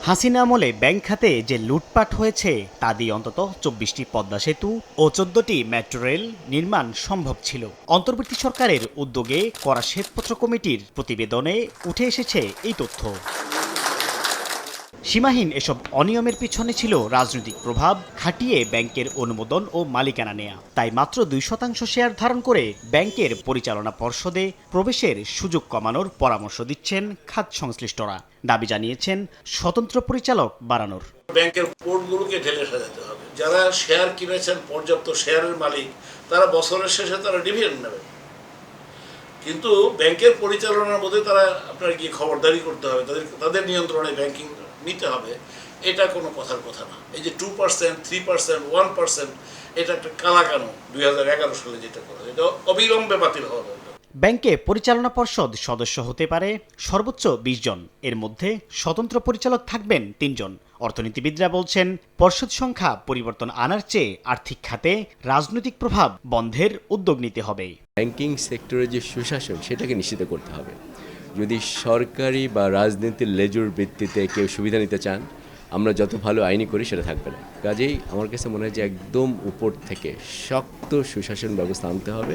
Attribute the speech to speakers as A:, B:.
A: হাসিনা আমলে ব্যাংক খাতে যে লুটপাট হয়েছে তা দিয়ে অন্তত ২৪টি পদ্মা সেতু ও ১৪টি মেট্রো রেল নির্মাণ সম্ভব ছিল। অন্তর্বর্তী সরকারের উদ্যোগে করা শ্বেতপত্র কমিটির প্রতিবেদনে উঠে এসেছে এই তথ্য। সীমাহীন এসব অনিয়মের পিছনে ছিল রাজনৈতিক প্রভাব খাটিয়ে ব্যাংকের অনুমোদন ও মালিকানা নেয়া। তাই মাত্র ২% শেয়ার ধারণ করে ব্যাংকের পরিচালনা পর্ষদে প্রবেশের সুযোগ কমানোর পরামর্শ দিচ্ছেন খাত সংশ্লিষ্টরা। দাবি জানিয়েছেন স্বতন্ত্র পরিচালক বাড়ানোর।
B: ব্যাংকের পোর্টগুলোকে ঢেলে সাজাতে হবে। যারা শেয়ার কিনেছেন, পর্যাপ্ত শেয়ারের মালিক, তারা বছরের শেষে তারা ডিভিডেন্ড নেবে, কিন্তু ব্যাংকের পরিচালনার মধ্যে তারা আপনার গিয়ে খবরদারি করতে হবে, তাদের নিয়ন্ত্রণে ব্যাংকিং নিতে হবে। এটা কোনো কথার কথা না। এই যে 2%, 3%, 1%, এটা একটা কালাকানুন 2011 সালে যেটা করা, এটা অবিলম্বে বাতিল হওয়া দরকার।
A: ব্যাংকে পরিচালনা পর্ষদ সদস্য হতে পারে সর্বোচ্চ ২০ জন। এর মধ্যে স্বতন্ত্র পরিচালক থাকবেন ৩ জন। অর্থনীতিবিদরা বলছেন, পর্ষদ সংখ্যা পরিবর্তন আনার চেয়ে আর্থিক খাতে রাজনৈতিক প্রভাব বন্ধের উদ্যোগ নিতে হবে।
C: ব্যাংকিং সেক্টরের যে সুশাসন সেটাকে নিশ্চিত করতে হবে। যদি সরকারি বা রাজনীতির লেজুর ভিত্তিতে কেউ সুবিধা নিতে চান, আমরা যত ভালো আইনি করি সেটা থাকবে না। কাজেই আমার কাছে মনে হয় যে একদম উপর থেকে শক্ত সুশাসন ব্যবস্থা আনতে হবে।